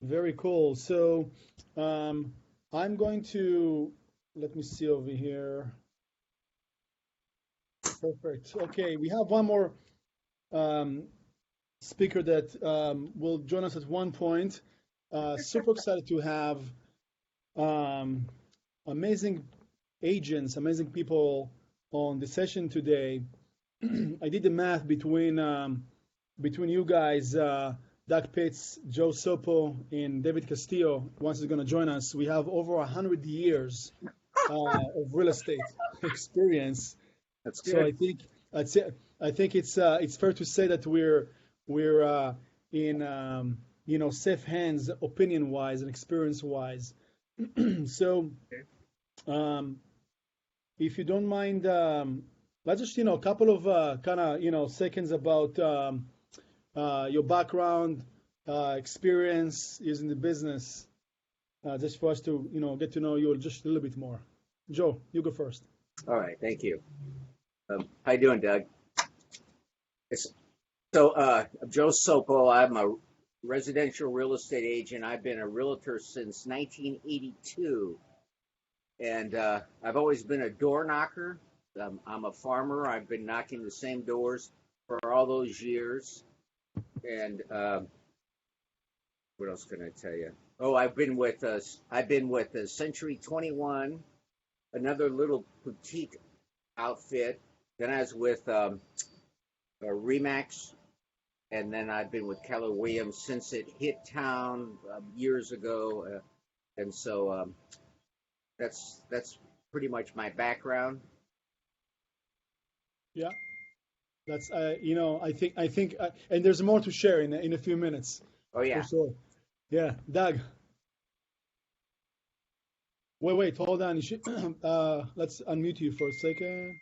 Very cool. So, I'm going to let me see over here. Perfect. Okay, we have one more um, speaker that will join us at one point. Super excited to have um, amazing agents, amazing people on the session today. I did the math between you guys, Doug Pitts, Joe Sopo, and David Castillo. Once is going to join us, we have over 100 years of real estate experience. That's So good. I think it's fair to say that we're in safe hands, opinion wise and experience wise. So Okay. um, if you don't mind, let's just a couple of kind of seconds about your background, experience using the business, just for us to get to know you just a little bit more. Joe, you go first. All right. Thank you. How you doing, Doug? It's, I'm Joe Sopo. I'm a residential real estate agent. I've been a realtor since 1982, and I've always been a door knocker. I'm a farmer. I've been knocking the same doors for all those years. And what else can I tell you? Oh, I've been with Century 21, another little boutique outfit. Then I was with Remax, and then I've been with Keller Williams since it hit town years ago. And so that's pretty much my background. Yeah, that's I think and there's more to share in a few minutes Oh for yeah. sure. Yeah, Doug. Wait, hold on. You should, let's unmute you for a second.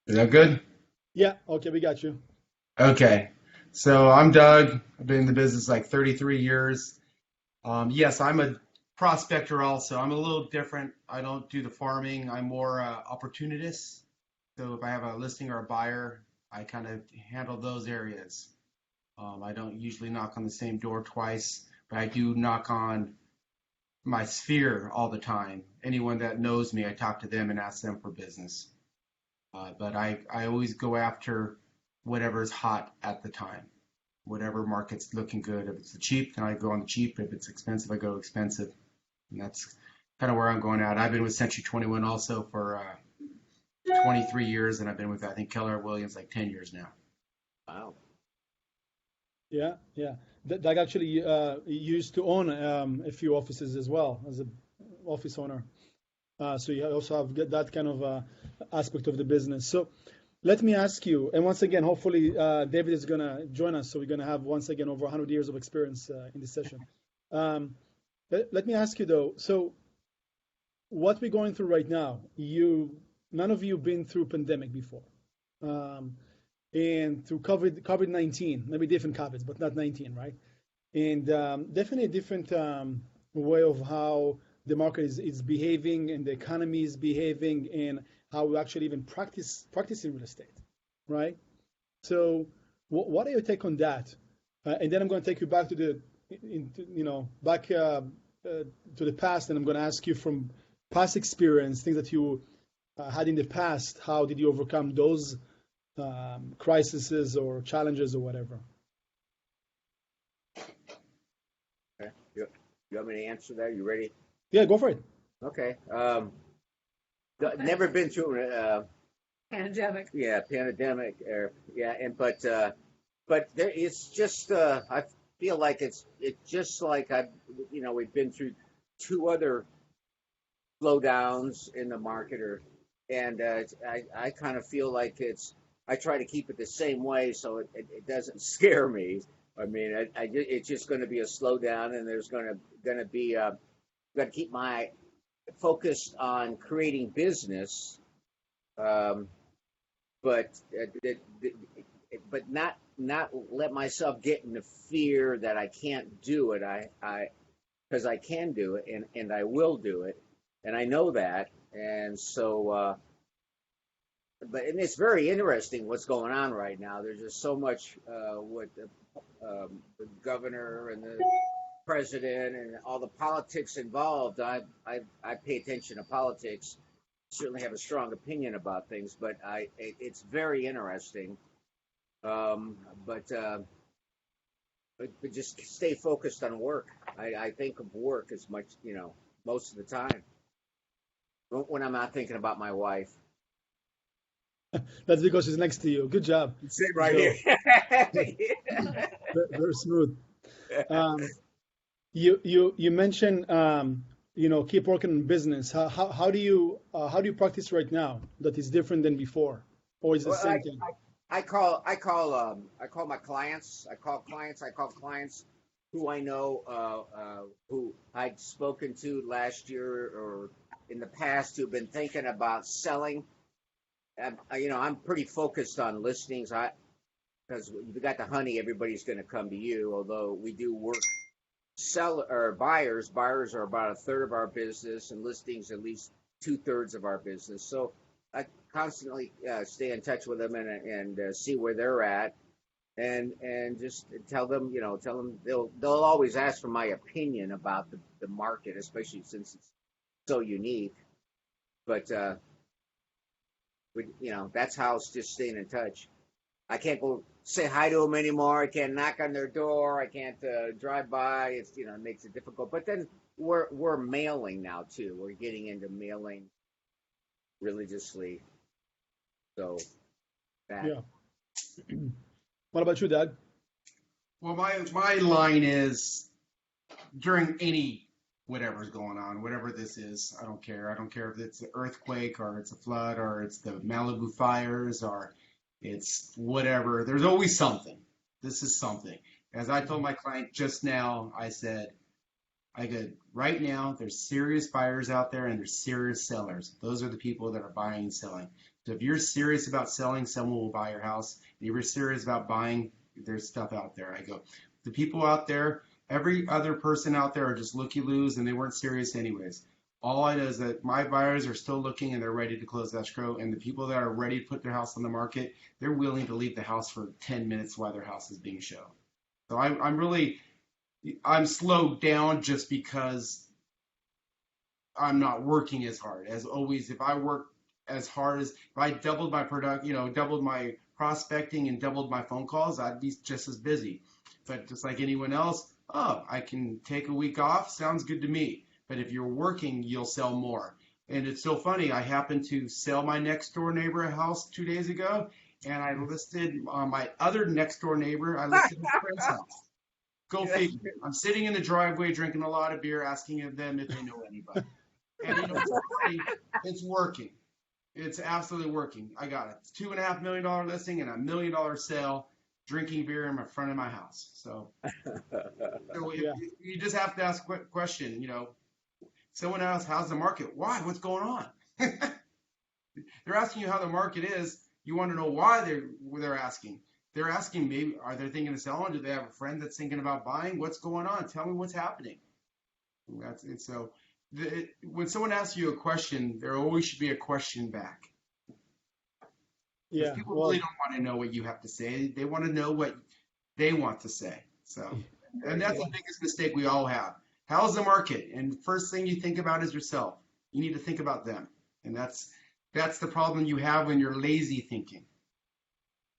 Is that good? Yeah, okay, we got you. Okay. So I'm Doug. I've been in the business like 33 years. Yes, I'm a prospector also. I'm a little different. I don't do the farming. I'm more opportunist. So if I have a listing or a buyer, I kind of handle those areas. I don't usually knock on the same door twice, but I do knock on my sphere all the time. Anyone that knows me, I talk to them and ask them for business. But I always go after whatever's hot at the time, whatever market's looking good. If it's cheap, then I go on the cheap. If it's expensive, I go expensive. And that's kind of where I'm going at. I've been with Century 21 also for 23 years, and I've been with, I think, Keller Williams like 10 years now. Wow. Yeah, yeah. Doug actually used to own a few offices as well as an office owner. So you also have that kind of aspect of the business. So let me ask you, and once again, hopefully David is going to join us. So we're going to have once again over 100 years of experience in this session. Let me ask you though. So what we're going through right now, none of you been through pandemic before, and through COVID-19, maybe different COVIDs, but not 19, right? And definitely a different way of how the market is behaving and the economy is behaving and how we actually even practicing real estate, right? So what are your take on that? And then I'm going to take you back to to the past, and I'm going to ask you from past experience, things that you had in the past, how did you overcome those crises or challenges or whatever? Okay. You want me to answer that? You ready? Yeah, go for it. Okay. Never been through Pandemic. pandemic. But there, it's just I feel like it's just like we've been through two other slowdowns in the market, and I kind of feel like I try to keep it the same way so it doesn't scare me. I mean, it's just going to be a slowdown, and there's going to be got to keep my focus on creating business, but not let myself get in the fear that I can't do it. Because I can do it, and I will do it, and I know that, and so and it's very interesting what's going on right now. There's just so much with the governor and the president and all the politics involved. I pay attention to politics. Certainly have a strong opinion about things, but it's very interesting. Um, but, uh, but just stay focused on work. I think of work as much, most of the time when I'm not thinking about my wife. That's because she's next to you. Good job. Sit right Joe. here. Very smooth. Um, you mentioned keep working on business. How do you practice right now that is different than before, or is it the Well, same thing? I call my clients. I call clients who I know, who I'd spoken to last year or in the past who've been thinking about selling. I'm pretty focused on listings. Because if you got the honey, everybody's going to come to you. Although we do work buyers. Buyers are about a third of our business, and listings at least 2/3 of our business. So I constantly stay in touch with them and see where they're at, and just tell them, they'll always ask for my opinion about the market, especially since it's so unique. But that's how it's just staying in touch. I can't go say hi to them anymore. I can't knock on their door. I can't drive by. It makes it difficult. But then we're mailing now too. We're getting into mailing religiously. So that. Yeah. What about you, Doug? Well, my line is during any whatever's going on, whatever this is, I don't care. I don't care if it's an earthquake or it's a flood or it's the Malibu fires or it's whatever. There's always something. This is something. As I told my client just now, I said, right now, there's serious buyers out there and there's serious sellers. Those are the people that are buying and selling. So if you're serious about selling, someone will buy your house. And if you're serious about buying, there's stuff out there. I go, the people out there, every other person out there are just looky-loos and they weren't serious anyways. All I know is that my buyers are still looking and they're ready to close escrow. And the people that are ready to put their house on the market, they're willing to leave the house for 10 minutes while their house is being shown. So I'm slowed down just because I'm not working as hard as always. If I work as hard as if I doubled my doubled my prospecting and doubled my phone calls, I'd be just as busy. But just like anyone else, I can take a week off. Sounds good to me. But if you're working, you'll sell more. And it's so funny. I happened to sell my next door neighbor a house 2 days ago, and I listed my other next door neighbor. I listed his friend's house. Go figure. I'm sitting in the driveway drinking a lot of beer, asking them if they know anybody. And it's working. It's absolutely working. I got a $2.5 million listing and $1 million sale, drinking beer in front of my house. So you just have to ask a question. Someone asks, how's the market? Why? What's going on? They're asking you how the market is. You want to know why they're asking. They're asking maybe, are they thinking of selling? Do they have a friend that's thinking about buying? What's going on? Tell me what's happening. That's it. So when someone asks you a question, there always should be a question back. Yeah. People really don't want to know what you have to say. They want to know what they want to say. So, and that's the biggest mistake we all have. How's the market? And the first thing you think about is yourself. You need to think about them. And that's the problem you have when you're lazy thinking.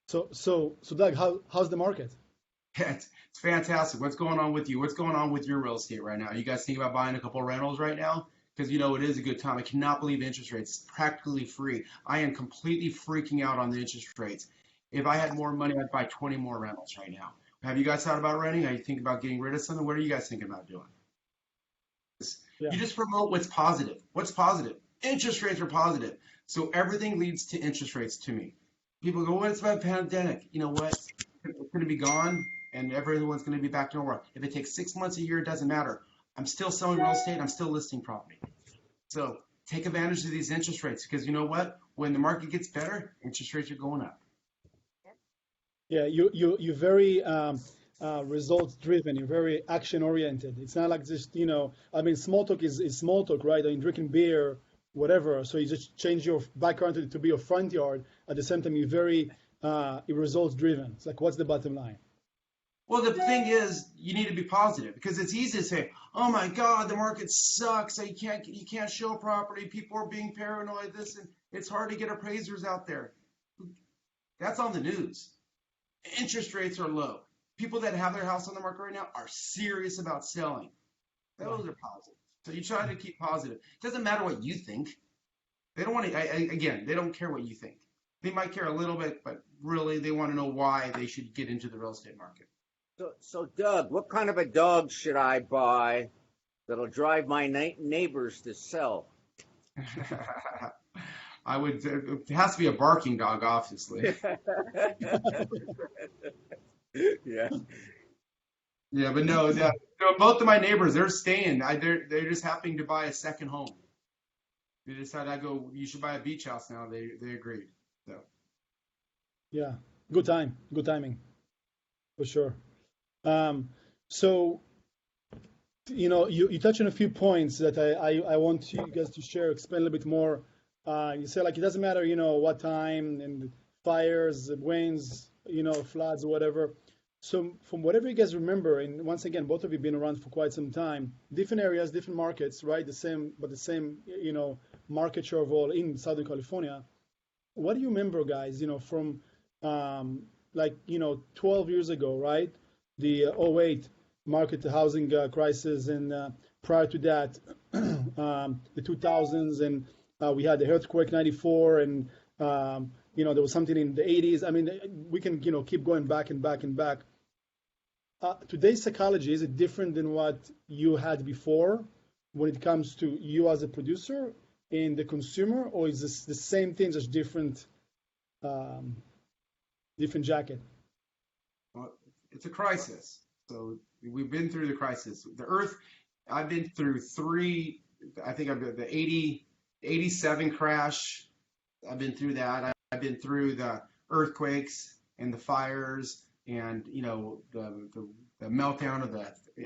So Doug, how's the market? It's fantastic. What's going on with you? What's going on with your real estate right now? You guys think about buying a couple of rentals right now? Because it is a good time. I cannot believe interest rates. It's practically free. I am completely freaking out on the interest rates. If I had more money, I'd buy 20 more rentals right now. Have you guys thought about renting? Are you thinking about getting rid of something? What are you guys thinking about doing? Yeah. You just promote what's positive. What's positive? Interest rates are positive. So everything leads to interest rates to me. People go, well, it's about a pandemic. You know what? It's going to be gone and everyone's going to be back to normal. If it takes 6 months, a year, it doesn't matter. I'm still selling real estate. I'm still listing property. So take advantage of these interest rates because you know what? When the market gets better, interest rates are going up. Yeah, you're very results driven. You're very action oriented. It's not like just small talk is small talk, right? I mean, drinking beer whatever. So you just change your backyard to be your front yard. At the same time, you're very results driven. It's like, what's the bottom line? Well, the thing is, you need to be positive because it's easy to say, "Oh my God, the market sucks. You can't show property. People are being paranoid. This and it's hard to get appraisers out there." That's on the news. Interest rates are low. People that have their house on the market right now are serious about selling. Those are positive. So you try to keep positive. It doesn't matter what you think. They don't want to. Again, they don't care what you think. They might care a little bit, but really, they want to know why they should get into the real estate market. So Doug, what kind of a dog should I buy that'll drive my neighbors to sell? I would. It has to be a barking dog, obviously. Yeah. Yeah, but no, both of my neighbors, they're staying. They're just happening to buy a second home. They decided, I go, you should buy a beach house now. They agreed. So. Yeah, good timing, for sure. So, you touch on a few points that I want you guys to share, explain a little bit more. You say like it doesn't matter, what time and fires, winds, floods, whatever. So from whatever you guys remember, and once again, both of you been around for quite some time, different areas, different markets, right? The same market share overall in Southern California. What do you remember, guys, from 12 years ago, right? The '08 market housing crisis, and prior to that, the 2000s, and we had the earthquake '94, and there was something in the '80s. I mean, we can keep going back and back and back. Today's psychology, is it different than what you had before when it comes to you as a producer and the consumer, or is this the same thing, just different jacket? Well, it's a crisis. So we've been through the crisis. The Earth, I've been through three. I think I've been the 87 crash. I've been through that. I've been through the earthquakes and the fires, and the meltdown of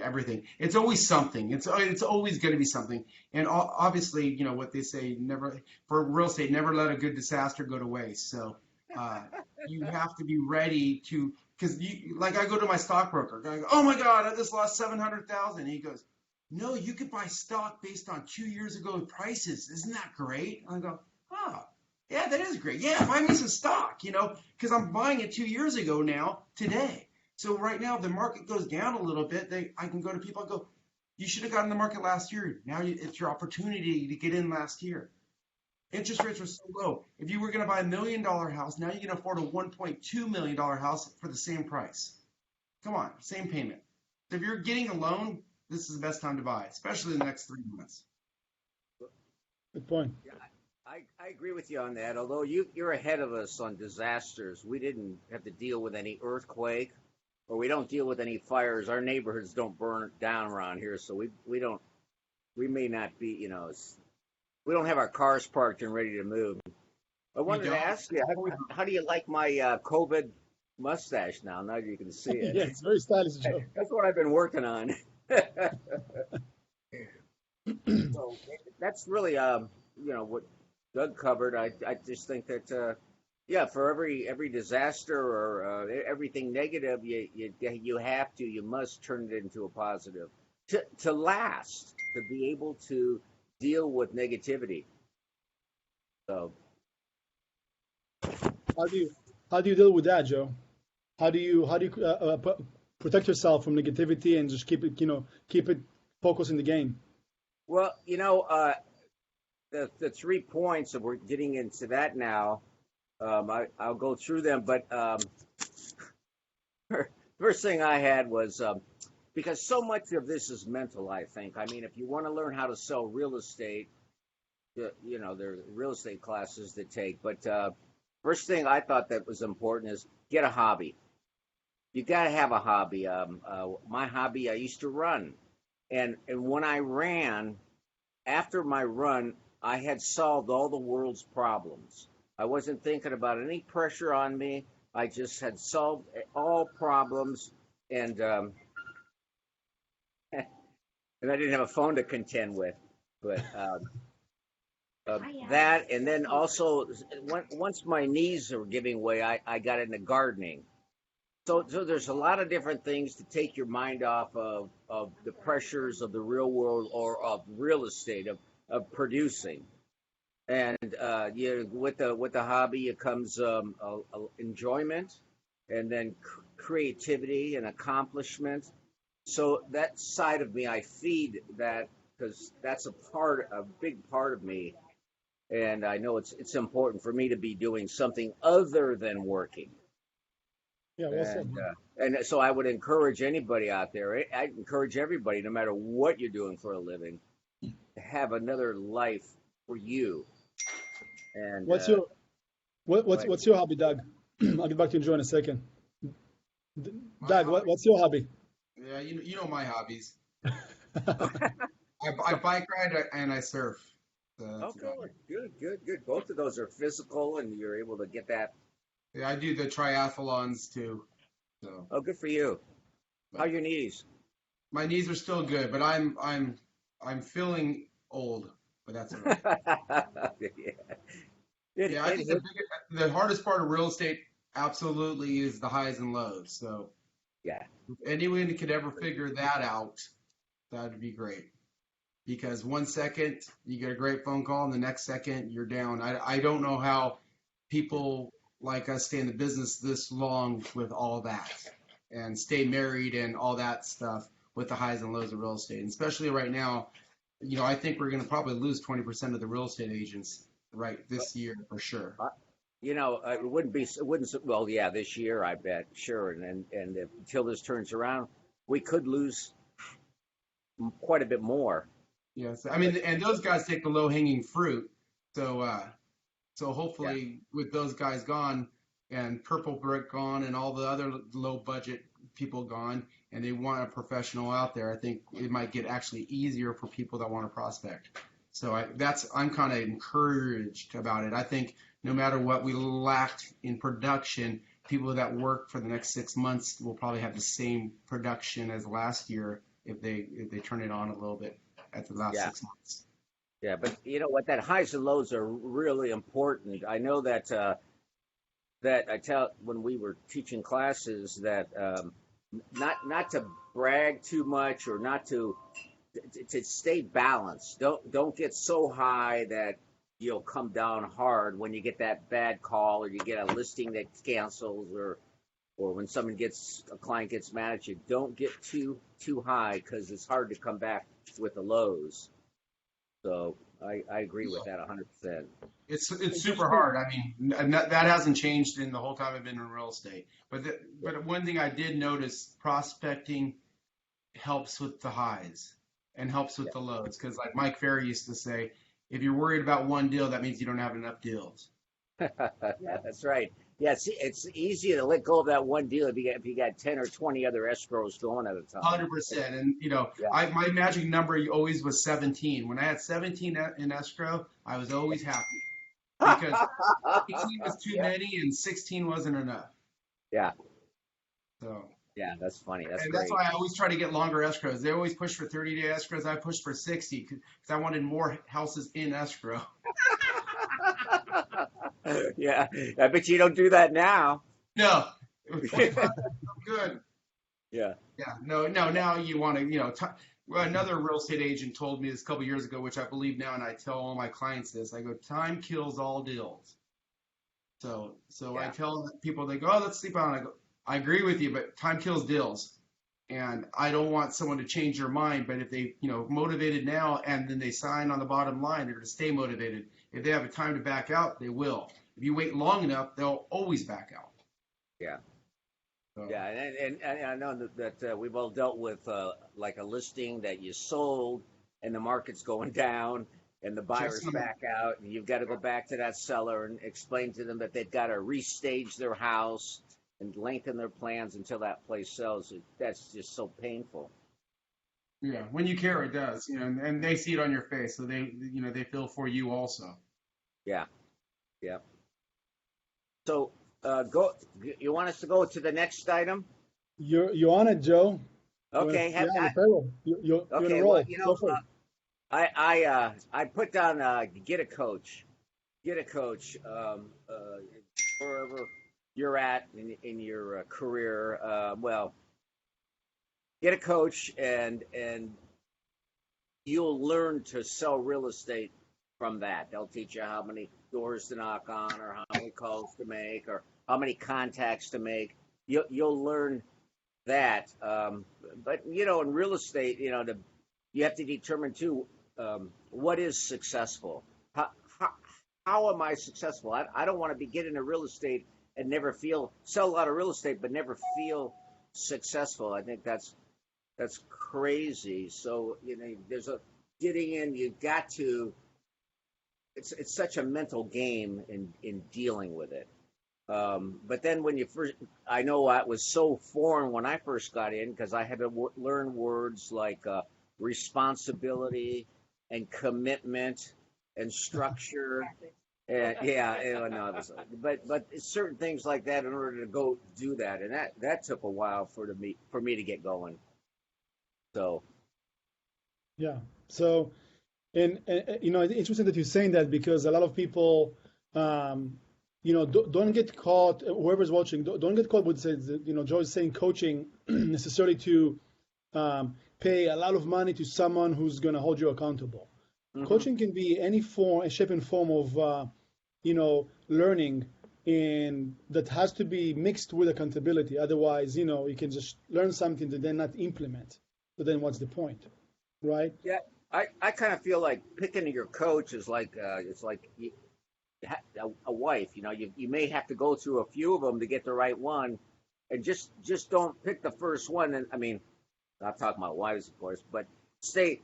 everything. It's always something. It's always going to be something. And obviously, what they say, never for real estate, never let a good disaster go to waste. So you have to be ready to, because like I go to my stockbroker, I go, "Oh my God, I just lost 700,000." He goes, "No, you could buy stock based on 2 years ago prices. Isn't that great?" I go, "Oh, yeah, that is great. Yeah, buy me some stock, because I'm buying it 2 years ago now, today. So right now, if the market goes down a little bit, I can go to people and go, "You should have gotten in the market last year. Now it's your opportunity to get in last year." Interest rates are so low. If you were going to buy $1 million house, now you can afford a $1.2 million house for the same price. Come on, same payment. So if you're getting a loan, this is the best time to buy, especially in the next 3 months. Good point. Yeah, I agree with you on that. Although you're ahead of us on disasters, we didn't have to deal with any earthquake, or we don't deal with any fires. Our neighborhoods don't burn down around here, so we may not be, we don't have our cars parked and ready to move. I wanted to ask you, how do you like my COVID mustache now that you can see it? Yeah, it's very stylish, Joe. That's what I've been working on. So that's really, what Doug covered. I just think that, for every disaster or everything negative, you must turn it into a positive to last, to be able to deal with negativity. So how do you deal with that, Joe? How do you protect yourself from negativity and just keep it focused in the game? Well, the 3 points, and we're getting into that now. I'll go through them, but first thing I had was because so much of this is mental, I think. I mean, if you want to learn how to sell real estate, there are real estate classes to take. But first thing I thought that was important is get a hobby. You got to have a hobby. My hobby, I used to run. And when I ran, after my run, I had solved all the world's problems. I wasn't thinking about any pressure on me. I just had solved all problems, and I didn't have a phone to contend with. But that, and then also once my knees are giving way, I got into gardening. So there's a lot of different things to take your mind off of the pressures of the real world or of real estate of producing. And with the hobby, it comes enjoyment, and then creativity and accomplishment. So that side of me, I feed that because that's a big part of me, and I know it's important for me to be doing something other than working. Yeah, well said. And so I would encourage anybody out there. I encourage everybody, no matter what you're doing for a living, to have another life for you. And What's your what's your hobby, Doug? I'll get back to you in Joe in a second. Doug, what's your hobby? Yeah, you know my hobbies. I bike ride and I surf. So good. Both of those are physical, and you're able to get that. Yeah, I do the triathlons too. So. Oh, good for you. How are your knees? My knees are still good, but I'm feeling old, but that's all right. Yeah, I think the hardest part of real estate absolutely is the highs and lows. So yeah, if anyone could ever figure that out, that would be great. Because 1 second you get a great phone call, and the next second you're down. I don't know how people like us stay in the business this long with all that and stay married and all that stuff with the highs and lows of real estate. And especially right now, I think we're going to probably lose 20% of the real estate agents this year for sure. It wouldn't, well, yeah, this year, I bet, sure. And until this turns around, we could lose quite a bit more. Yes. I mean, and those guys take the low hanging fruit. So hopefully with those guys gone and Purple Brick gone and all the other low budget people gone, and they want a professional out there, I think it might get actually easier for people that want to prospect. So I'm kind of encouraged about it. I think no matter what we lacked in production, people that work for the next 6 months will probably have the same production as last year if they turn it on a little bit at the last 6 months. Yeah, but you know what? That highs and lows are really important. I know that I tell when we were teaching classes that not to brag too much or not to stay balanced. Don't get so high that you'll come down hard when you get that bad call or you get a listing that cancels or when a client gets mad at you. Don't get too high because it's hard to come back with the lows. So I agree with that 100%. It's super hard. I mean, that hasn't changed in the whole time I've been in real estate. But one thing I did notice, prospecting helps with the highs and helps with the lows. Because like Mike Ferry used to say, if you're worried about one deal, that means you don't have enough deals. Yeah, that's right. Yeah, it's easy to let go of that one deal if you got 10 or 20 other escrows going at a time. 100%. And my magic number always was 17. When I had 17 in escrow, I was always happy because 18 was too many and 16 wasn't enough. Yeah. So. Yeah, that's funny. That's why I always try to get longer escrows. They always push for 30-day escrows. I pushed for 60 because I wanted more houses in escrow. Yeah, I bet you don't do that now. No, 25, I'm good. Yeah. Yeah. No. Now you want to, another real estate agent told me this a couple years ago, which I believe now, and I tell all my clients this. I go, time kills all deals. So I tell people, they go, oh, let's sleep on it. I go, I agree with you, but time kills deals. And I don't want someone to change their mind, but if they, motivated now and then they sign on the bottom line, they're going to stay motivated. If they have a time to back out, they will. If you wait long enough, they'll always back out. Yeah. So. Yeah, and I know that we've all dealt with like a listing that you sold and the market's going down and the buyers back out and you've got to go back to that seller and explain to them that they've got to restage their house and lengthen their plans until that place sells. That's just so painful. Yeah, when you care, it does. And they see it on your face, so they feel for you also. Yeah. So, go. You want us to go to the next item? You're on it, Joe. Okay. You're on a roll. You're on a roll. Well, Go for it. I put down get a coach, get a coach, wherever you're at in your career. Well, get a coach, and you'll learn to sell real estate from that. They'll teach you how many doors to knock on, or how many calls to make, or how many contacts to make. You'll learn that. But in real estate, you have to determine too, what is successful. How am I successful? I don't want to be get into real estate and never sell a lot of real estate, but never feel successful. I think that's crazy. So there's a getting in. You've got to. It's such a mental game in dealing with it. But then when I know it was so foreign when I first got in because I had to learn words like responsibility and commitment and structure. And no, but it's certain things like that in order to go do that, and that took a while for me to get going. So Yeah. So, and it's interesting that you're saying that because a lot of people, don't get caught. Whoever's watching, don't get caught with Joe's saying coaching necessarily to pay a lot of money to someone who's going to hold you accountable. Mm-hmm. Coaching can be any form, shape, and form of learning, and that has to be mixed with accountability. Otherwise, you can just learn something and then not implement. So then what's the point, right? Yeah, I kind of feel like picking your coach is like it's like a wife. You may have to go through a few of them to get the right one, and just don't pick the first one. And I mean, not talking about wives, of course, but stay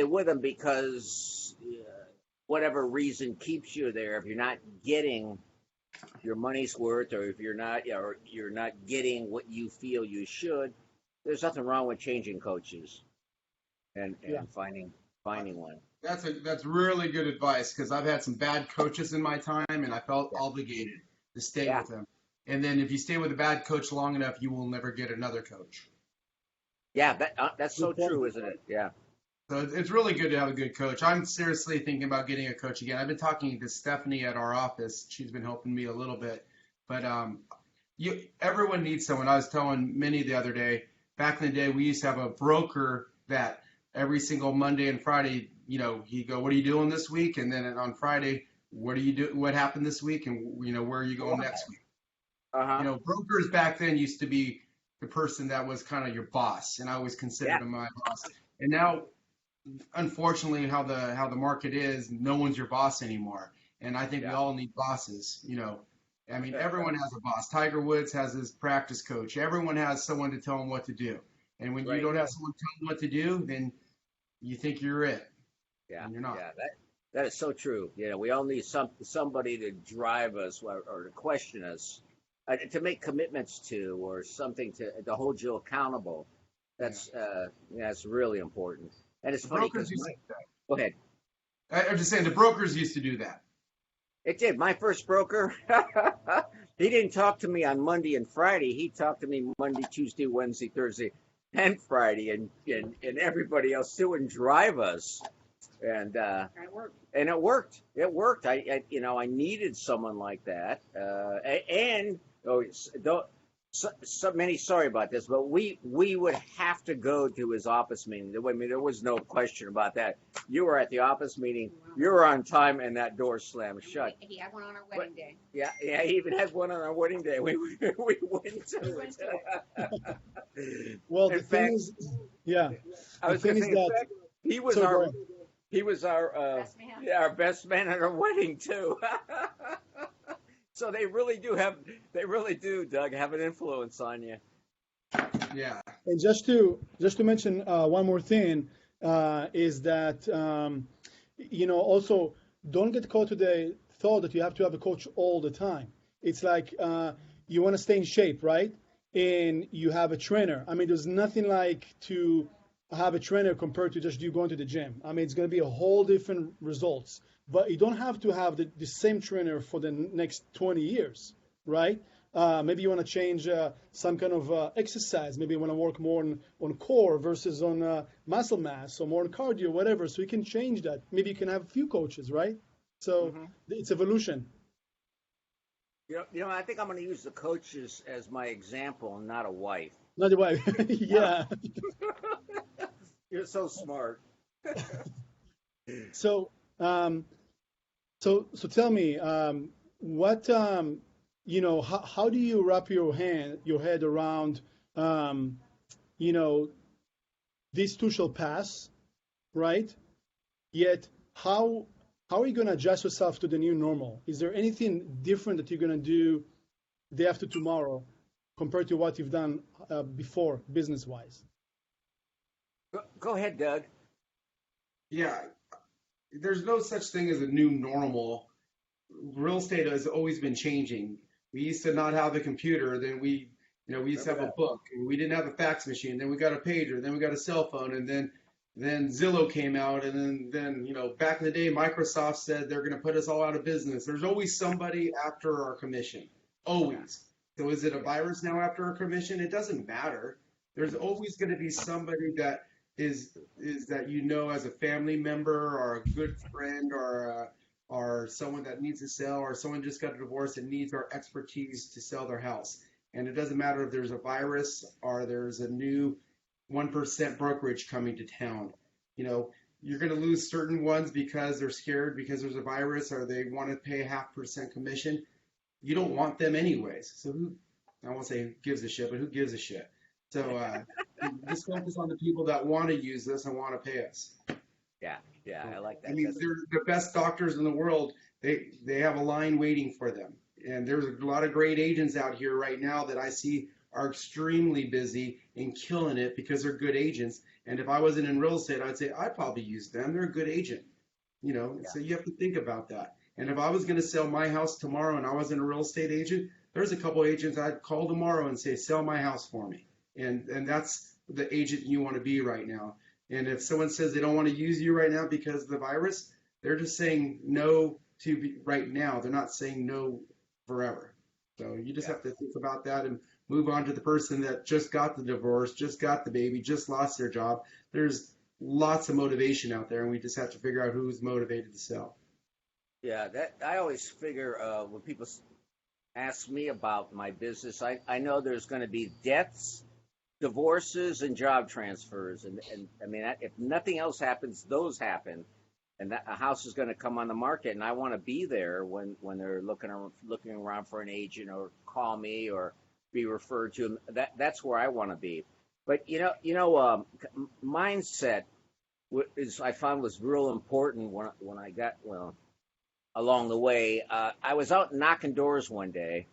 with them because whatever reason keeps you there. If you're not getting your money's worth, or if you're not getting what you feel you should, there's nothing wrong with changing coaches and finding one. That's really good advice because I've had some bad coaches in my time, and I felt obligated to stay with them. And then if you stay with a bad coach long enough, you will never get another coach. Yeah, that's so true, isn't it? Yeah. So it's really good to have a good coach. I'm seriously thinking about getting a coach again. I've been talking to Stephanie at our office. She's been helping me a little bit. But everyone needs someone. I was telling Meny the other day, back in the day, we used to have a broker that every single Monday and Friday, he'd go, "What are you doing this week?" And then on Friday, "What do you do? What happened this week?" And where are you going next week? Brokers back then used to be the person that was kind of your boss, and I always considered him my boss. And now, unfortunately, how the market is, no one's your boss anymore. And I think we all need bosses. I mean, everyone has a boss. Tiger Woods has his practice coach. Everyone has someone to tell them what to do. And when you don't have someone telling them what to do, then you think you're it. Yeah, and you're not. Yeah, that is so true. We all need somebody to drive us or to question us, to make commitments to, or something to hold you accountable. That's really important. And it's funny because go ahead. I'm just saying the brokers used to do that. It did. My first broker, he didn't talk to me on Monday and Friday. He talked to me Monday, Tuesday, Wednesday, Thursday, and Friday, and everybody else too, and drive us. And it worked. And it worked. It worked. I needed someone like that. Many sorry about this, but we would have to go to his office meeting. I mean, there was no question about that. You were at the office meeting, you were on time, and that door slammed shut. He had one on our wedding day. Yeah, he even had one on our wedding day. We went to it. Well, the thing is, I was going to say, in fact, he was our best man at our wedding too. So they really do, Doug, have an influence on you. Yeah. And just to mention one more thing is that also don't get caught to the thought that you have to have a coach all the time. It's like you want to stay in shape, right? And you have a trainer. I mean, there's nothing like to have a trainer compared to just you going to the gym. I mean, it's going to be a whole different results. But you don't have to have the same trainer for the next 20 years, right? Maybe you want to change some kind of exercise. Maybe you want to work more on core versus on muscle mass, or more on cardio, whatever. So you can change that. Maybe you can have a few coaches, right? So it's evolution. I think I'm going to use the coaches as my example, and not a wife. Not the way. Yeah. You're so smart. So, so tell me, what how do you wrap your head around, these two shall pass, right? Yet, how are you going to adjust yourself to the new normal? Is there anything different that you're going to do day after tomorrow compared to what you've done before, business-wise? Go ahead, Doug. Yeah, there's no such thing as a new normal. Real estate has always been changing. We used to not have a computer, then we used to have a book, and we didn't have a fax machine, then we got a pager, then we got a cell phone, and then Zillow came out, and then back in the day, Microsoft said they're going to put us all out of business. There's always somebody after our commission, always. So is it a virus now after our commission? It doesn't matter. There's always going to be somebody that is that as a family member or a good friend or someone that needs to sell, or someone just got a divorce and needs our expertise to sell their house. And it doesn't matter if there's a virus or there's a new 1% brokerage coming to town. You're going to lose certain ones because they're scared because there's a virus, or they want to pay 0.5% commission. You don't want them anyways. So I won't say gives a shit, but who gives a shit? So just focus on the people that want to use this and want to pay us. Yeah, I like that. I mean, they're the best doctors in the world. They have a line waiting for them. And there's a lot of great agents out here right now that I see are extremely busy and killing it because they're good agents. And if I wasn't in real estate, I'd say I'd probably use them. They're a good agent. So you have to think about that. And if I was going to sell my house tomorrow and I wasn't a real estate agent, there's a couple agents I'd call tomorrow and say, sell my house for me. And that's the agent you want to be right now. And if someone says they don't want to use you right now because of the virus, they're just saying no to right now. They're not saying no forever. So you just have to think about that and move on to the person that just got the divorce, just got the baby, just lost their job. There's lots of motivation out there, and we just have to figure out who's motivated to sell. Yeah, that I always figure when people ask me about my business, I know there's going to be deaths, divorces, and job transfers, and I mean, if nothing else happens, those happen, and that a house is going to come on the market, and I want to be there when they're looking around for an agent, or call me, or be referred to. That's where I want to be. But mindset I found was real important when I got along the way. I was out knocking doors one day.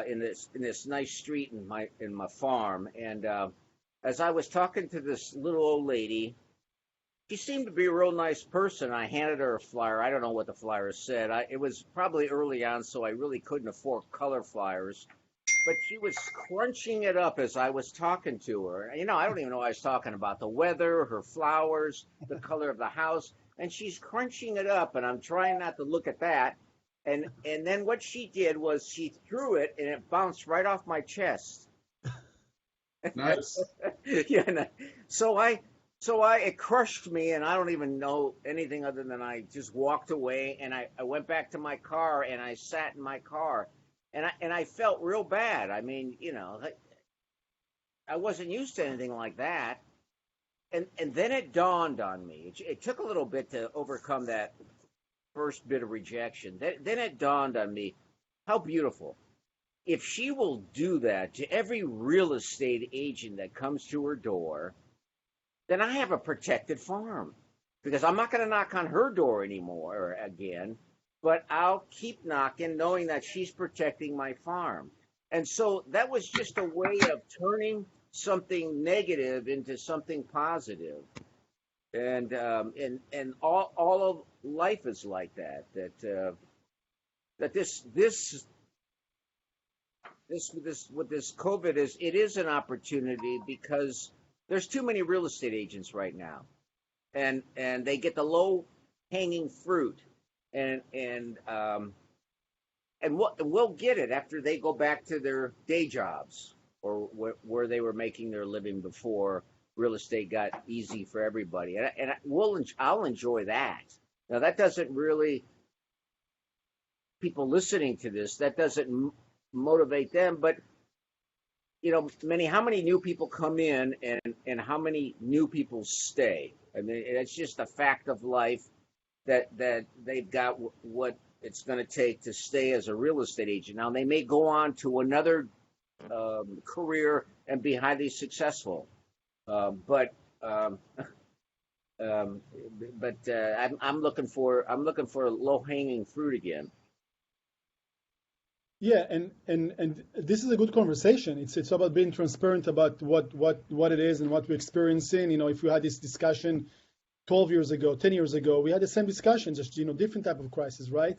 In this nice street in my farm, and as I was talking to this little old lady, she seemed to be a real nice person. I handed her a flyer. I don't know what the flyer said. It was probably early on, so I really couldn't afford color flyers. But she was crunching it up as I was talking to her. I don't even know what I was talking about. The weather, her flowers, the color of the house, and she's crunching it up, and I'm trying not to look at that. And then what she did was she threw it, and it bounced right off my chest. Nice. Yeah. So it crushed me, and I don't even know anything other than I just walked away, and I went back to my car, and I sat in my car, and I felt real bad. I mean, I wasn't used to anything like that. And then it dawned on me. It took a little bit to overcome that first bit of rejection. Then it dawned on me, how beautiful. If she will do that to every real estate agent that comes to her door, then I have a protected farm, because I'm not going to knock on her door anymore again, but I'll keep knocking knowing that she's protecting my farm. And so that was just a way of turning something negative into something positive. And all of life is like that. That this what this COVID is, it is an opportunity, because there's too many real estate agents right now, and they get the low hanging fruit, and and we'll get it after they go back to their day jobs or where they were making their living before real estate got easy for everybody, and I'll enjoy that. Now that doesn't really people listening to this that doesn't motivate them, but how many new people come in and how many new people stay? I mean, it's just a fact of life that they've got what it's going to take to stay as a real estate agent. Now they may go on to another career and be highly successful, but I'm looking for low hanging fruit again. Yeah, and this is a good conversation. It's about being transparent about what it is and what we're experiencing. If we had this discussion 12 years ago, 10 years ago, we had the same discussion, just different type of crisis, right?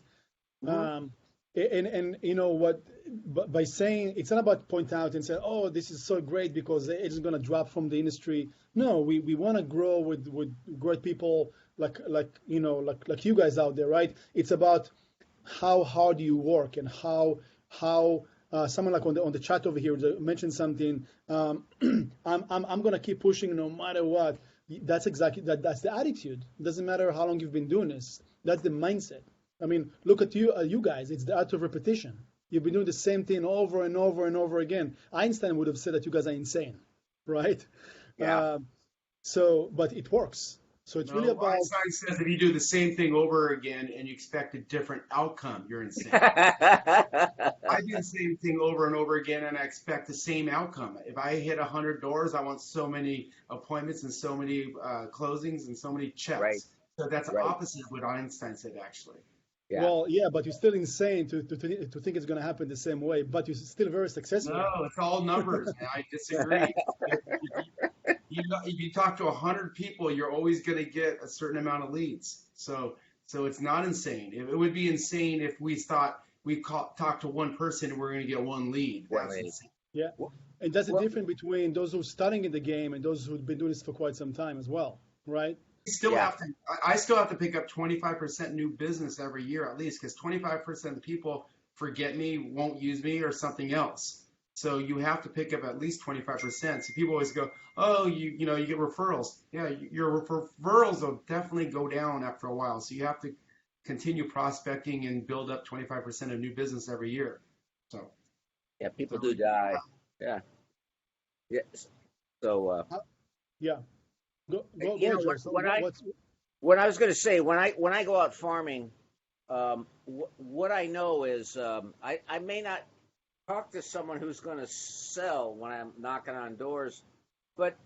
Mm-hmm. By saying it's not about point out and say, oh, this is so great because it's going to drop from the industry. No, we want to grow with great people like you guys out there, right? It's about how hard you work and how someone like on the chat over here mentioned something. I'm going to keep pushing no matter what. That's exactly that's the attitude. It doesn't matter how long you've been doing this. That's the mindset. I mean, look at you guys. It's the art of repetition. You've been doing the same thing over and over and over again. Einstein would have said that you guys are insane, right? Yeah. But it works. So it's really about. Einstein says if you do the same thing over again and you expect a different outcome, you're insane. I do the same thing over and over again and I expect the same outcome. If I hit 100 doors, I want so many appointments and so many closings and so many checks. Right. So that's opposite of what Einstein said, actually. Yeah. Well, yeah, but you're still insane to think it's going to happen the same way, but you're still very successful. No, it's all numbers, and I disagree. If you talk to 100 people, you're always going to get a certain amount of leads. So it's not insane. It would be insane if we thought we talked to one person and we're going to get one lead. That's insane. Yeah, and that's the difference between those who are starting in the game and those who've been doing this for quite some time as well, right? I still have to pick up 25% new business every year at least, because 25% of the people forget me, won't use me, or something else. So you have to pick up at least 25%. So people always go, oh, you get referrals. Yeah, your referrals will definitely go down after a while. So you have to continue prospecting and build up 25% of new business every year. So yeah, people do die. Yeah. Yes. So yeah. What I was going to say, when I go out farming, what I know is I may not talk to someone who's going to sell when I'm knocking on doors, but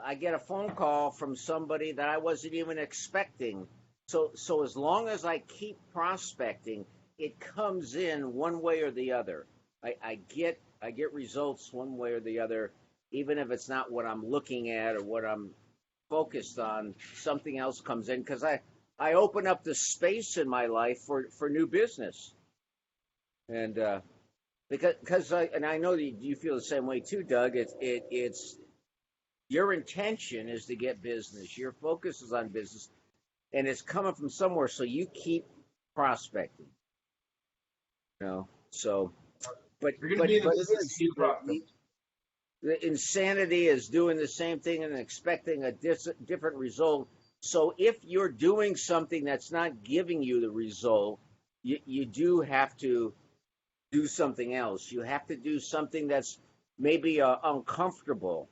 I get a phone call from somebody that I wasn't even expecting. So as long as I keep prospecting, it comes in one way or the other. I get results one way or the other, even if it's not what I'm looking at or what I'm focused on. Something else comes in because I open up the space in my life for new business, and because I know that you feel the same way too, Doug. It's your intention is to get business. Your focus is on business, and it's coming from somewhere. So you keep prospecting. So, but you're going to be in the business. The insanity is doing the same thing and expecting a different result. So if you're doing something that's not giving you the result, you do have to do something else. You have to do something that's maybe uncomfortable,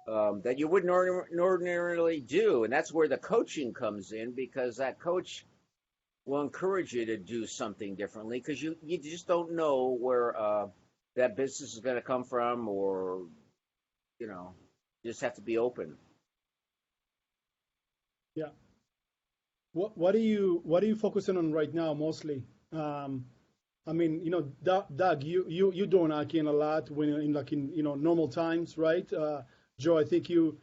that you wouldn't ordinarily do. And that's where the coaching comes in, because that coach will encourage you to do something differently, because you just don't know where that business is going to come from, or you just have to be open. Yeah. What are you focusing on right now mostly? I mean, Doug, you doing Akin a lot when in normal times, right? Joe, I think you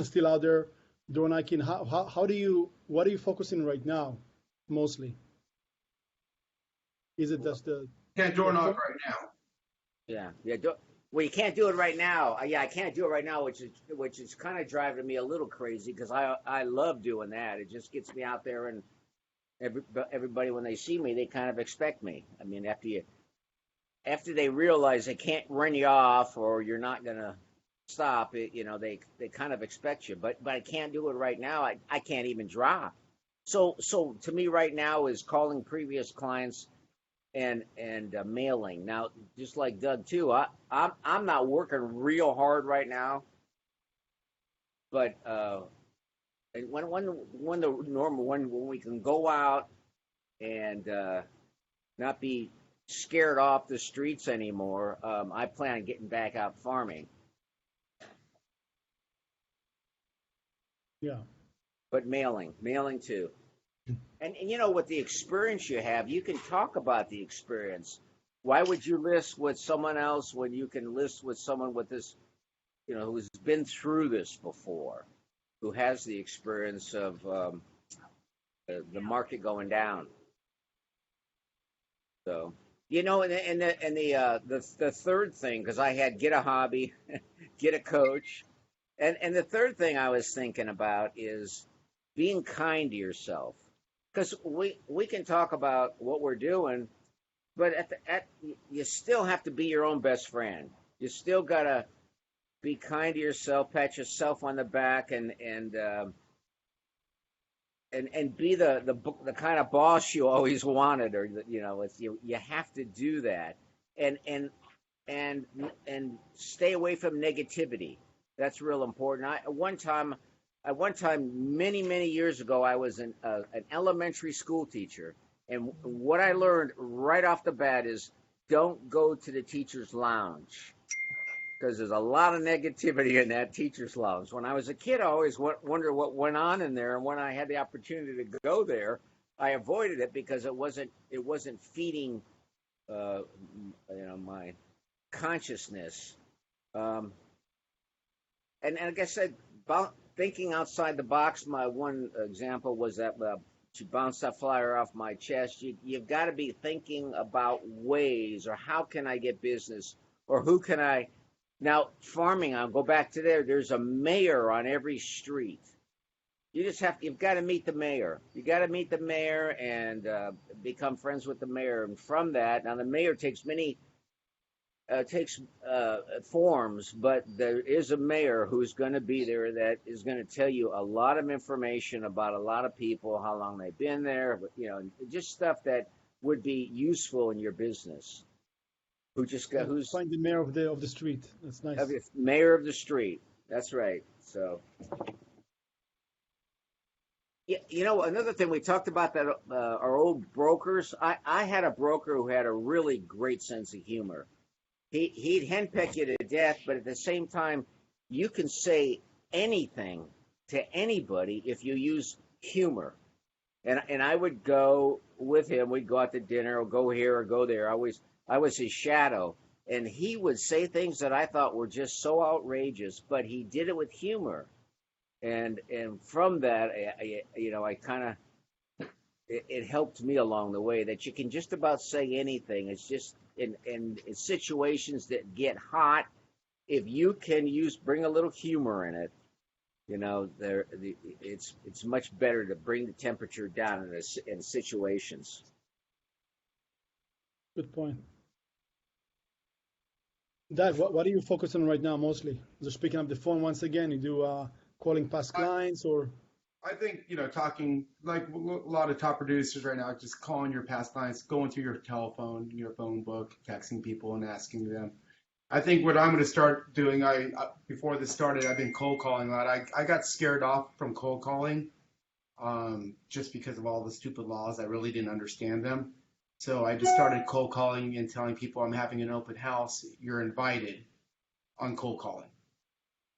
still out there doing Akin. What are you focusing right now mostly? Is it just the can't do it right now? Yeah. Well, you can't do it right now. Yeah, I can't do it right now, which is kind of driving me a little crazy, because I love doing that. It just gets me out there and everybody when they see me, they kind of expect me. I mean, after they realize they can't run you off or you're not gonna stop it, they kind of expect you. But I can't do it right now. I can't even drop. So to me right now is calling previous clients and mailing. Now, just like Doug too, I'm not working real hard right now, but and when the normal when we can go out and not be scared off the streets anymore, I plan on getting back out farming. Yeah. But mailing too. And with the experience you have, you can talk about the experience. Why would you list with someone else when you can list with someone with this, who's been through this before, who has the experience of the market going down? So, the third thing, because I had get a hobby, get a coach, and the third thing I was thinking about is being kind to yourself. Because we can talk about what we're doing, but you still have to be your own best friend. You still gotta be kind to yourself, pat yourself on the back, and be the kind of boss you always wanted, or you have to do that, and and and stay away from negativity. That's real important. At one time, many years ago, I was an elementary school teacher, and what I learned right off the bat is don't go to the teacher's lounge because there's a lot of negativity in that teacher's lounge. When I was a kid, I always wondered what went on in there, and when I had the opportunity to go there, I avoided it because it wasn't feeding, my consciousness. And like I said, thinking outside the box. My one example was that to bounce that flyer off my chest, you've got to be thinking about ways, or how can I get business, or who can I. Now, farming, I'll go back to there. There's a mayor on every street. You've got to meet the mayor. You got to meet the mayor and become friends with the mayor. And from that, now the mayor takes forms, but there is a mayor who's going to be there that is going to tell you a lot of information about a lot of people, how long they've been there, just stuff that would be useful in your business. Who's Find the mayor of the street. That's nice. Mayor of the street. That's right. So, another thing we talked about that our old brokers. I had a broker who had a really great sense of humor. He'd henpeck you to death, but at the same time, you can say anything to anybody if you use humor. And I would go with him. We'd go out to dinner, or go here or go there. I was his shadow, and he would say things that I thought were just so outrageous, but he did it with humor. And from that, I kind of it helped me along the way that you can just about say anything. It's just in situations that get hot, if you can bring a little humor in it, it's much better to bring the temperature down in situations. Good point. Doug, what are you focusing on right now mostly? Just picking up the phone once again. You do calling past clients, or? I think, talking like a lot of top producers right now, just calling your past clients, going through your telephone, your phone book, texting people and asking them. I think what I'm going to start doing, before this started, I've been cold calling a lot. I got scared off from cold calling just because of all the stupid laws. I really didn't understand them. So I just started cold calling and telling people I'm having an open house. You're invited on cold calling.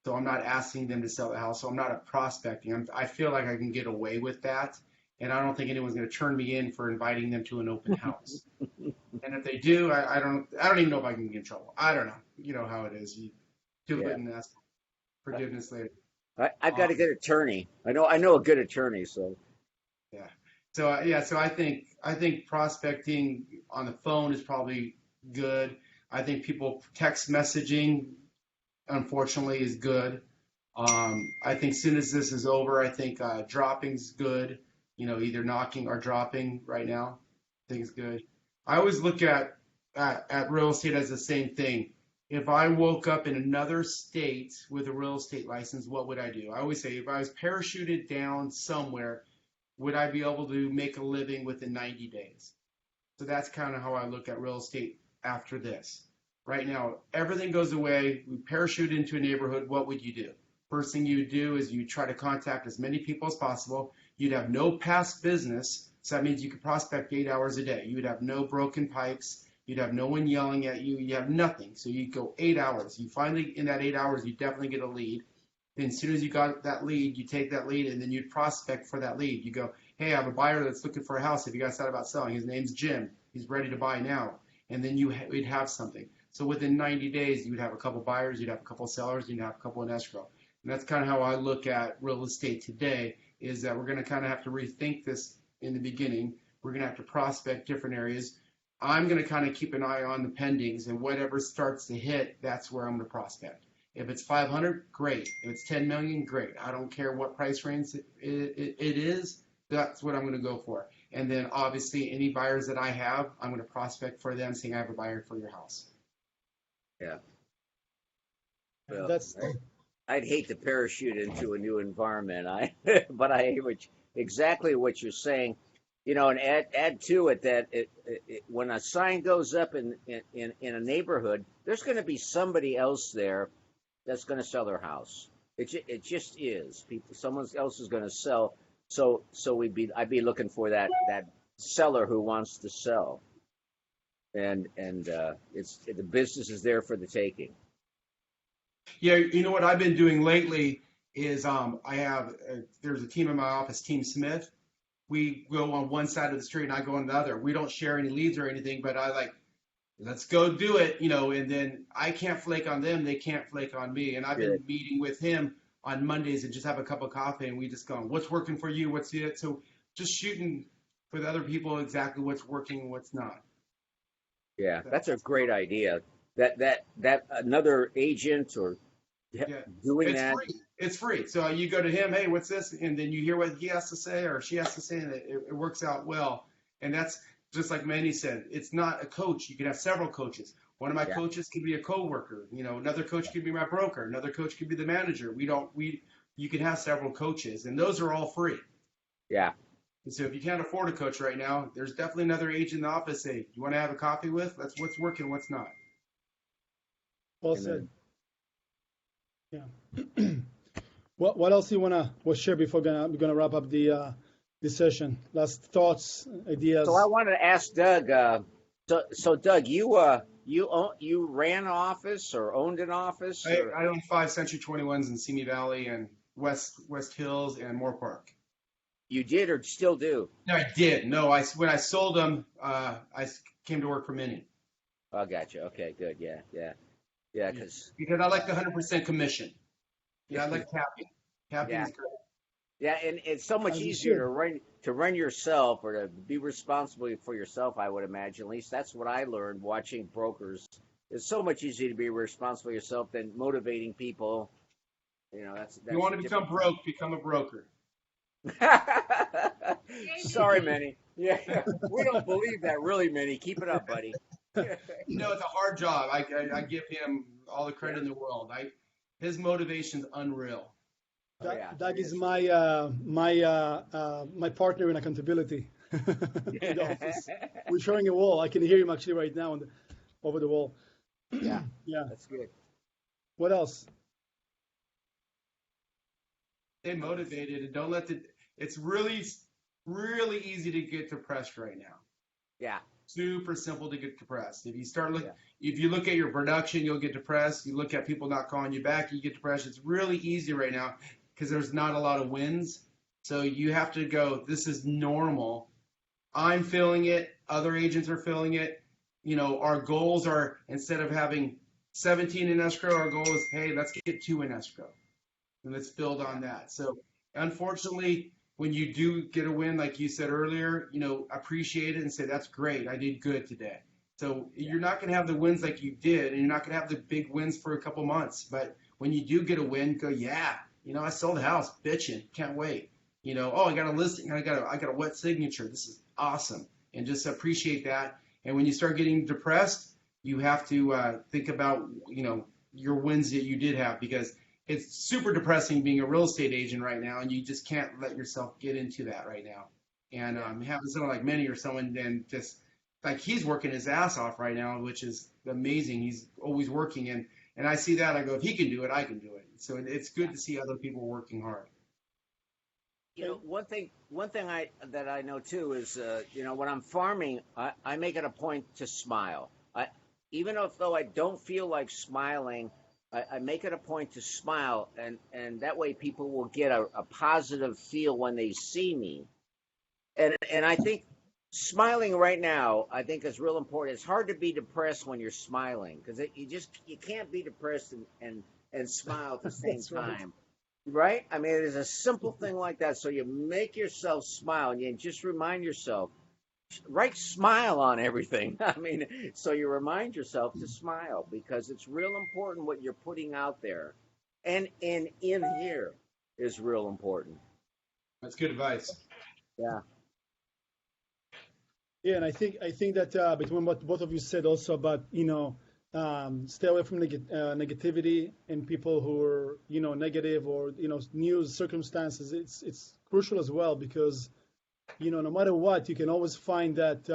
So I'm not asking them to sell the house. So I'm not prospecting. I feel like I can get away with that. And I don't think anyone's going to turn me in for inviting them to an open house. And if they do, I don't even know if I can get in trouble. I don't know. You know how it is. You do it and ask forgiveness later. I've got a good attorney. I know a good attorney. So yeah. So I think prospecting on the phone is probably good. I think people text messaging, unfortunately, is good. I think as soon as this is over, I think dropping's good. either knocking or dropping right now. Things good. I always look at real estate as the same thing. If I woke up in another state with a real estate license, what would I do? I always say if I was parachuted down somewhere, would I be able to make a living within 90 days? So that's kind of how I look at real estate after this. Right now, everything goes away. We parachute into a neighborhood. What would you do? First thing you would do is you try to contact as many people as possible. You'd have no past business. So that means you could prospect 8 hours a day. You would have no broken pipes. You'd have no one yelling at you. You have nothing. So you go 8 hours. You finally, in that 8 hours, you definitely get a lead. Then as soon as you got that lead, you take that lead and then you'd prospect for that lead. You go, hey, I have a buyer that's looking for a house. Have you guys thought about selling? His name's Jim. He's ready to buy now. And then we'd have something. So within 90 days, you would have a couple buyers, you'd have a couple sellers, you'd have a couple in escrow. And that's kind of how I look at real estate today, is that we're going to kind of have to rethink this in the beginning. We're going to have to prospect different areas. I'm going to kind of keep an eye on the pendings, and whatever starts to hit, that's where I'm going to prospect. If it's 500, great. If it's 10 million, great. I don't care what price range it is. That's what I'm going to go for. And then obviously any buyers that I have, I'm going to prospect for them, saying I have a buyer for your house. Yeah. Well, That's I'd hate to parachute into a new environment. But I hear exactly what you're saying. And add to it that when a sign goes up in a neighborhood, there's going to be somebody else there that's going to sell their house. It just is. Someone else is going to sell. So I'd be looking for that seller who wants to sell, and it's the business is there for the taking. Yeah, you know what I've been doing lately is there's a team in my office, Team Smith. We go on one side of the street and I go on the other. We don't share any leads or anything, but let's go do it, and then I can't flake on them. They can't flake on me. And I've been meeting with him on Mondays and just have a cup of coffee and we just go, what's working for you? What's it? So just shooting for the other people exactly what's working and what's not. Yeah, that's a great idea. That another agent or doing it's that. Free. It's free. So you go to him, hey, what's this? And then you hear what he has to say or she has to say, and it works out well. And that's just like Meny said, it's not a coach. You can have several coaches. One of my coaches could be a coworker. Another coach could be my broker. Another coach could be the manager. You can have several coaches, and those are all free. Yeah. And so if you can't afford a coach right now, there's definitely another agent in the office. Hey, you want to have a coffee with? That's what's working, what's not. well said. Yeah. What else do you want to share before we're gonna wrap up the session? Last thoughts, ideas. So I wanted to ask Doug. So Doug, you ran an office or owned an office? I own 5 Century 21s in Simi Valley and West Hills and Moore Park. You did or still do? No, I did. No, when I sold them, I came to work for Meny. Oh, gotcha. Okay, good. Yeah, because I like the 100% commission. Yeah, I like capping. Capping is great. Yeah, and it's so much easier to run yourself or to be responsible for yourself, I would imagine. At least that's what I learned watching brokers. It's so much easier to be responsible for yourself than motivating people. That's you want to become broke, become a broker. Sorry, Meny. Yeah, we don't believe that, really, Meny. Keep it up, buddy. It's a hard job. I give him all the credit in the world. His motivation's unreal. Doug is my partner in accountability in the office. We're showing a wall. I can hear him actually right now over the wall. Yeah, yeah, that's good. What else? Stay motivated and don't let it's really, really easy to get depressed right now. Yeah. Super simple to get depressed. If you look at your production, you'll get depressed. You look at people not calling you back, you get depressed. It's really easy right now because there's not a lot of wins. So you have to go, this is normal. I'm feeling it. Other agents are feeling it. Our goals are, instead of having 17 in escrow, our goal is, hey, let's get 2 in escrow. And let's build on that. So unfortunately, when you do get a win, like you said earlier, appreciate it and say, that's great. I did good today. So you're not going to have the wins like you did, and you're not going to have the big wins for a couple months. But when you do get a win, go, I sold a house, bitching, can't wait. Oh, I got a listing, I got a wet signature. This is awesome, and just appreciate that. And when you start getting depressed, you have to think about your wins that you did have, because it's super depressing being a real estate agent right now, and you just can't let yourself get into that right now. And having someone like Meny, or someone then just like he's working his ass off right now, which is amazing. He's always working, and I see that, I go, if he can do it, I can do it. So it's good to see other people working hard. One thing that I know too is, when I'm farming, I make it a point to smile. Even though I don't feel like smiling, I make it a point to smile, and that way people will get a positive feel when they see me. And I think smiling right now, I think is real important. It's hard to be depressed when you're smiling, because you can't be depressed and smile at the same time. Right? I mean, it is a simple thing like that. So you make yourself smile, and you just remind yourself, write smile on everything. I mean, so you remind yourself to smile, because it's real important what you're putting out there. And in here is real important. That's good advice. Yeah. Yeah, and I think that between what both of you said also about stay away from negativity and people who are negative, or news circumstances. It's crucial as well, because no matter what, you can always find that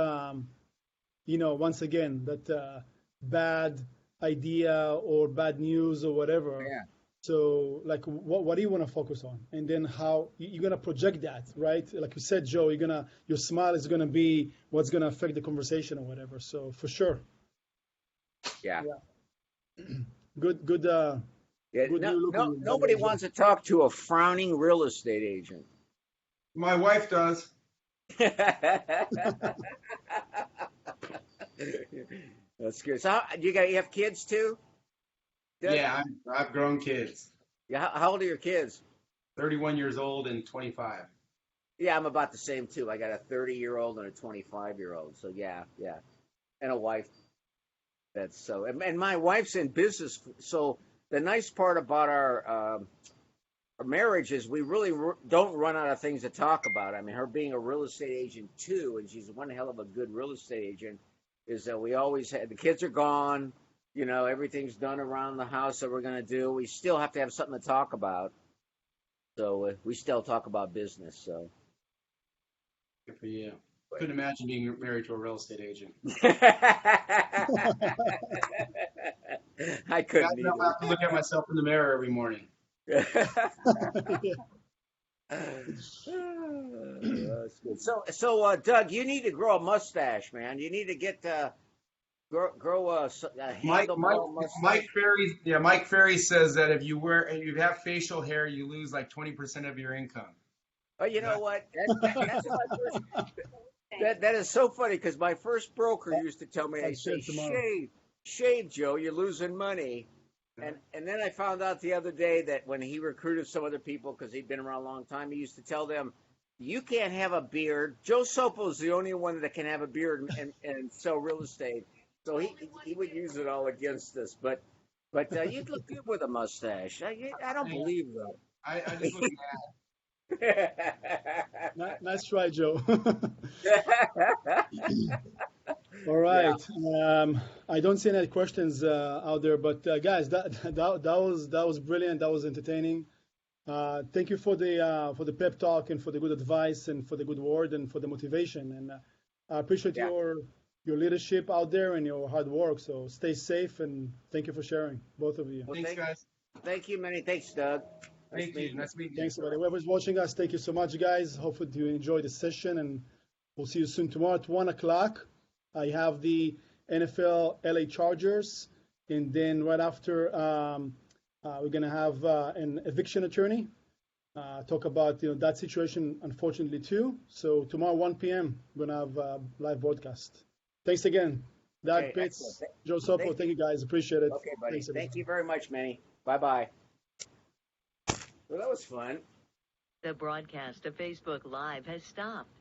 once again, that bad idea or bad news or whatever. Yeah. So like what do you want to focus on, and then how you're gonna project that, right? Like you said, Joe, your smile is gonna be what's gonna affect the conversation or whatever. So for sure. Yeah. Good. Yeah, Good nobody wants to talk to a frowning real estate agent. My wife does. That's good. So you have kids too? Yeah, I've grown kids. Yeah. How old are your kids? 31 years old and 25. Yeah, I'm about the same too. I got a 30-year-old and a 25-year-old. So yeah, and a wife. That's so. And my wife's in business. So the nice part about our marriage is we really don't run out of things to talk about. I mean, her being a real estate agent too, and she's one hell of a good real estate agent, is that we always had, the kids are gone, everything's done around the house that we're going to do. We still have to have something to talk about. So we still talk about business. So. Good for you. Couldn't imagine being married to a real estate agent. I couldn't either. I have to look at myself in the mirror every morning. That's good. So, Doug, you need to grow a mustache, man. You need to get grow a handlebar mustache. Mike Ferry says that if you have facial hair, you lose like 20% of your income. Oh, you know what? That's my first. That is so funny, because my first broker used to tell me, they say, shave, Joe, you're losing money. And then I found out the other day that when he recruited some other people, because he'd been around a long time, he used to tell them, you can't have a beard. Joe Sopo is the only one that can have a beard and sell real estate. So he would use it all against us. But you'd look good with a mustache. I don't believe that. I just look mad. Nice try, Joe. All right. Yeah. I don't see any questions out there, but guys, that was brilliant. That was entertaining. Thank you for the pep talk, and for the good advice, and for the good word, and for the motivation. And I appreciate your leadership out there and your hard work. So stay safe, and thank you for sharing, both of you. Well, thanks, guys. Thank you, Meny. Thanks, Doug. Thank you. Nice meeting you. Thanks, everybody. Whoever's watching us, thank you so much, guys. Hopefully you enjoyed the session, and we'll see you soon tomorrow at 1 o'clock. I have the NFL LA Chargers, and then right after we're going to have an eviction attorney talk about that situation, unfortunately, too. So tomorrow, 1 p.m., we're going to have a live broadcast. Thanks again. Doug Puetz, Joe Sopo, thank you, guys. Appreciate it. Okay, buddy. Thanks, thank you very much, Meny. Bye-bye. Well, that was fun. The broadcast of Facebook Live has stopped.